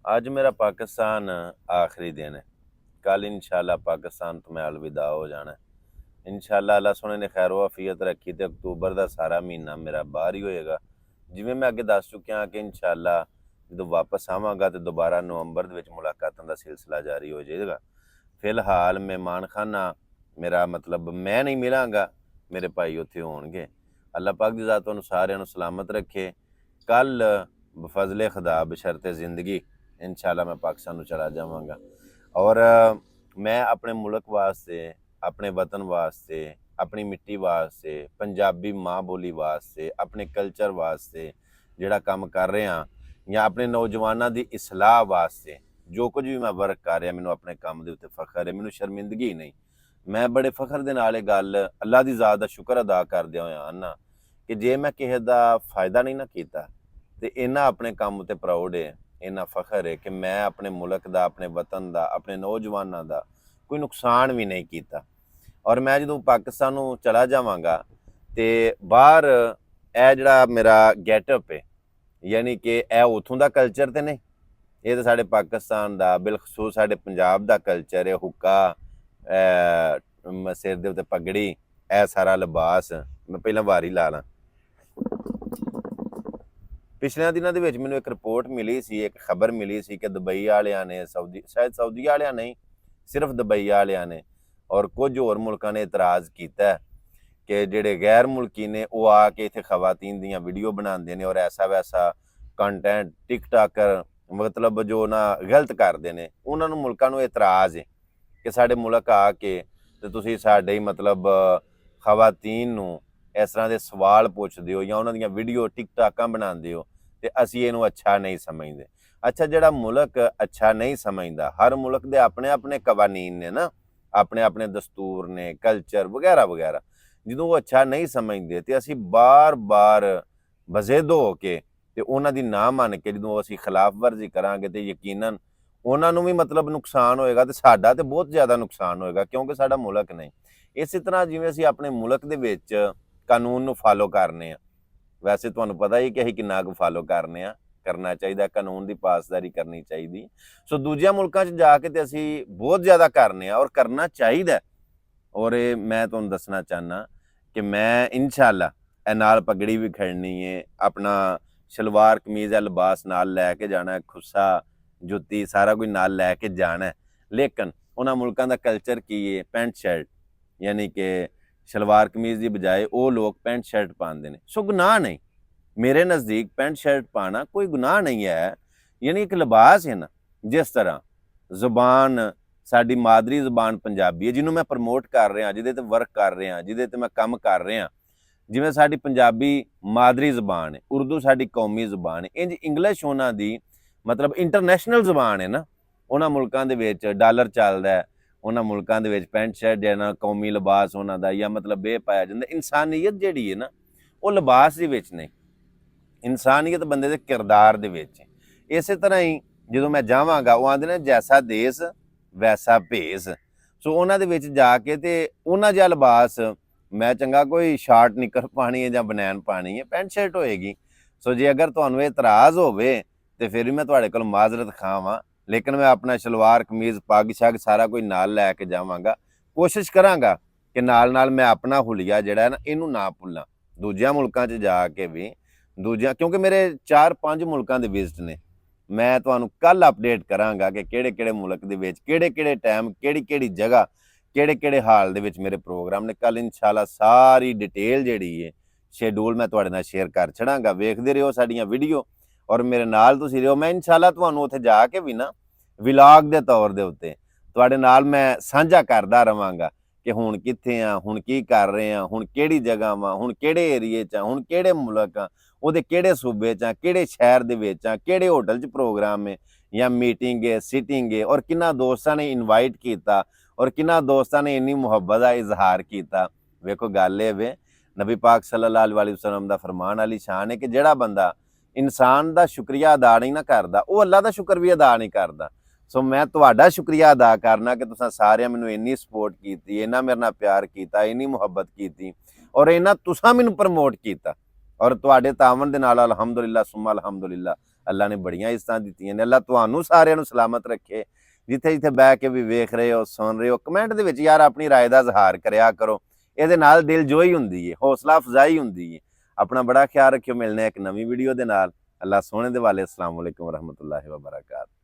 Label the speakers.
Speaker 1: आज मेरा पाकिस्तान आखिरी दिन है। कल इंशाल्लाह पाकिस्तान तो मैं अलविदा हो जाना है। इंशाल्लाह अल्लाह सोने ने खैर वफीयत रखी तो अक्तूबर का सारा महीना मेरा बाहर ही होएगा। जिवें मैं अगे दस चुकिया कि इंशाल्लाह जो वापस आवांगा तो दोबारा नवंबर दे विच मुलाकातां दा सिलसिला जारी हो जाएगा। फिलहाल मेहमान खाना मेरा मतलब मैं नहीं मिलांगा, मेरे भाई उत्थे होणगे। अल्लाह पाक दी ज़ात तुहानूं सारिआं नूं सलामत रखे। कल बफजले खुदा बशरते ज़िंदगी इंशाल्लाह मैं पाकिस्तान नूं चला जावांगा और मैं अपने मुल्क वास्ते, अपने वतन वास्ते, अपनी मिट्टी वास्ते, पंजाबी माँ बोली वास्ते, अपने कल्चर वास्ते जिहड़ा काम कर रहा या अपने नौजवानों की इसलाह वास्ते जो कुछ भी मैं वर्क कर रहा मैनूं अपने काम दे उत्ते फखर है, मैनूं शर्मिंदगी नहीं। मैं बड़े फखर दे नाल गल अल्लाह की ज़ात दा शुक्र अदा करदे होए आना कि जे मैं किसी का फायदा नहीं ना कीता ते इन्ना अपने काम उत्ते प्राउड है, इन्ना फखर है कि मैं अपने मुल्क का, अपने वतन का, अपने नौजवानों का कोई नुकसान भी नहीं किया। और मैं जो पाकिस्तान नूं चला जावांगा ते बाहर ए जिहड़ा मेरा गैटअप है यानी कि ए उत्थों का कल्चर तो नहीं, ये तो साढ़े पाकिस्तान का बिलखसूस साढ़े पंजाब का कल्चर है। हुक्का सिर दे उत्ते पगड़ी ए सारा लिबास मैं पहला वारी ला ला। पिछले दिनों के मैंने एक रिपोर्ट मिली सी, एक खबर मिली सी कि दुबई वालियां ने शायद सऊदी वालियां नहीं, सिर्फ दुबई वालियां ने और कुछ होर मुल्कां ने इतराज़ किया कि जिहड़े गैर मुल्की ने वो आके इत्थे खवातीन दियां वीडियो बनाते हैं और ऐसा वैसा कंटेंट टिकटाकर मतलब जो ना गलत करते हैं। उन्होंने मुल्कां नूं इतराज़ है कि साडे मुल्क आके ते तुसीं साडे मतलब खवातीन नूं इस तरह के सवाल पुछदे हो या उन्हां दियां वीडियो टिकटाकां बनाते हो तो असीं इहनूं अच्छा नहीं समझते। अच्छा जिहड़ा मुल्क अच्छा नहीं समझदा, हर मुल्क दे अपने अपने कवानीन ने ना, अपने अपने दस्तूर ने, कल्चर वगैरह वगैरह, ਜਦੋਂ वो अच्छा नहीं समझते तो असीं बार बार बज़ेद हो के ते उन्हां दी ना मन के ਜਦੋਂ असीं खिलाफ वर्जी करांगे तो यकीनन उन्हां नूं भी मतलब नुकसान होएगा ते साडा ते बहुत ज़्यादा नुकसान होएगा क्योंकि साडा मुल्क नहीं। इस तरह जिवें असीं अपने मुल्क दे विच कानून नूं फॉलो करने आ, वैसे तुहानूं पता ही कि असीं किन्ना कुछ फॉलो करने आ, करना चाहिए, कानून की पासदारी करनी चाहिए। सो दूजिया मुल्कां च जाके ते असीं बहुत ज़्यादा करने आ और करना चाहिए। और मैं तुहानूं दसना चाहना कि मैं इंशाल्लाह नाल पगड़ी भी खड़नी है, अपना शलवार कमीज़ या लिबास नाल लैके जाना है, खुस्सा जुत्ती सारा कुछ नाल लैके जाना है। लेकिन उन्हां मुल्कां दा कल्चर की है पैंट शर्ट, यानी कि शलवार कमीज़ की बजाय वो लोग पैंट शर्ट पाते हैं। सो गुनाह नहीं, मेरे नज़दीक पैंट शर्ट पाना कोई गुनाह नहीं है, यानी एक लिबास है ना। जिस तरह जुबान साडी मादरी जुबान पंजाबी है जिन्हों मैं प्रमोट कर रहा, जिहदे ते वर्क कर रहा, जिहदे ते मैं काम कर रहा, जिवें साडी पंजाबी मादरी जुबान है, उर्दू साडी कौमी जुबान है, इंज इंग्लिश उन्हां दी मतलब इंटरनेशनल जुबान है ना। उन्हां मुल्कां दे विच डॉलर चलदा है, उन्हां मुल्कां दे विच पैंट शर्ट है ना, कौमी लिबास उन्हां दा या मतलब ये पाया जांदा। इंसानियत जिहड़ी है ना वो लिबास दे विच नहीं, इंसानियत बंदे दे किरदार दे विच है। इस तरह ही जो मैं जावांगा वो आंदे ने जैसा देश वैसा भेस। सो उन्हां दे विच जाके ते उन्हां जिहा लिबास मैं चंगा कोई शार्ट निकर पानी है या बनैन पानी है, पैंट शर्ट होएगी। सो जे अगर तुहानूं इतराज़ होवे ते फिर भी मैं तुहाडे कोल माजरत खावां, लेकिन मैं अपना शलवार कमीज़ पग शग सारा कुछ नाल लैके जावांगा। कोशिश करांगा कि नाल नाल मैं अपना हुलिया जिहड़ा है ना इहनूं ना भुल्लां दूजिया मुल्कां च जाके भी। दूजिया क्योंकि मेरे 4-5 मुल्कां दे विजिट ने, मैं तुहानूं कल अपडेट करांगा कि किहड़े-किहड़े मुल्क दे विच किहड़े-किहड़े टाइम किहड़ी-किहड़ी जगह किहड़े-किहड़े हाल दे विच मेरे प्रोग्राम ने। कल इंशाल्लाह सारी डिटेल जिहड़ी है शेड्यूल मैं तुहाडे नाल शेयर कर छड़ांगा। वेखदे रहिओ साडीआं वीडियो और मेरे नाल तुसीं रहिओ। मैं इंशाल्लाह तुहानूं उत्थे जाके भी ना विलाग दे तौर दे उत्ते तुहाडे नाल मैं साझा करदा रवांगा कि हुण कित्थे आ, हुण की कर रहे आ, हुण किहड़ी जगह वां, हुण किहड़े एरिए च आ, हुण किहड़े मुल्क आ, ਉਹਦੇ ਕਿਹੜੇ ਸੂਬੇ 'ਚ ਆ, ਕਿਹੜੇ ਸ਼ਹਿਰ ਦੇ ਵਿੱਚ ਆ, ਕਿਹੜੇ ਹੋਟਲ 'ਚ ਪ੍ਰੋਗਰਾਮ ਹੈ ਜਾਂ ਮੀਟਿੰਗ ਹੈ, ਸਿਟਿੰਗ ਹੈ, ਔਰ ਕਿੰਨਾ ਦੋਸਤਾਂ ਨੇ ਇਨਵਾਈਟ ਕੀਤਾ ਔਰ ਕਿੰਨਾ ਦੋਸਤਾਂ ਨੇ ਇੰਨੀ ਮੁਹੱਬਤ ਦਾ ਇਜ਼ਹਾਰ ਕੀਤਾ। ਵੇਖੋ ਗੱਲ ਇਹ ਵੇ ਨਬੀ ਪਾਕ ਸੱਲੱਲਾਹੁ अलैहि वसल्लम ਦਾ ਫਰਮਾਨ ਵਾਲੀ ਸ਼ਾਨ ਹੈ ਕਿ ਜਿਹੜਾ ਬੰਦਾ ਇਨਸਾਨ ਦਾ ਸ਼ੁਕਰੀਆ ਅਦਾ ਨਹੀਂ ਨਾ ਕਰਦਾ ਉਹ ਅੱਲਾ ਦਾ ਸ਼ੁਕਰ ਵੀ ਅਦਾ ਨਹੀਂ ਕਰਦਾ। ਸੋ ਮੈਂ ਤੁਹਾਡਾ ਸ਼ੁਕਰੀਆ ਅਦਾ ਕਰਨਾ ਕਿ ਤੁਸੀਂ ਸਾਰਿਆਂ ਮੈਨੂੰ ਇੰਨੀ ਸਪੋਰਟ ਕੀਤੀ, ਇੰਨਾ ਮੇਰੇ ਨਾਲ ਪਿਆਰ ਕੀਤਾ, ਇੰਨੀ ਮੁਹੱਬਤ ਕੀਤੀ ਔਰ ਇੰਨਾ ਤੁਸੀਂ ਮੈਨੂੰ ਪ੍ਰਮੋਟ ਕੀਤਾ। और तुहाडे तावन दे नाल अल्हम्दुलिल्लाह सुम्मा अल्हम्दुलिल्लाह ਅੱਲਾ ਨੇ ਬੜੀਆਂ ਇੱਜ਼ਤਾਂ ਦਿੱਤੀਆਂ ਨੇ। ਅੱਲਾ ਤੁਹਾਨੂੰ ਸਾਰਿਆਂ ਨੂੰ ਸਲਾਮਤ ਰੱਖੇ। ਜਿੱਥੇ ਜਿੱਥੇ ਬਹਿ ਕੇ ਵੀ ਵੇਖ ਰਹੇ ਹੋ, ਸੁਣ ਰਹੇ ਹੋ, ਕਮੈਂਟ ਦੇ ਵਿੱਚ ਯਾਰ ਆਪਣੀ ਰਾਏ ਦਾ ਇਜ਼ਹਾਰ ਕਰਿਆ ਕਰੋ। ਇਹਦੇ ਨਾਲ ਦਿਲ ਜੋਈ ਹੁੰਦੀ ਹੈ, ਹੌਸਲਾ ਅਫਜ਼ਾਈ ਹੁੰਦੀ ਹੈ। ਆਪਣਾ ਬੜਾ ਖਿਆਲ ਰੱਖਿਓ। ਮਿਲਣੇ ਇੱਕ ਨਵੀਂ ਵੀਡੀਓ ਦੇ ਨਾਲ। ਅੱਲਾ ਸੋਹਣੇ ਦੇ ਵਾਲੇ। ਅਸਲਾਮ ਵਾਲੇਕੁਮ ਵਰਹਿਮਤੁல்லாਹਿ ਵਬਰਕਾਤੁਹੂ।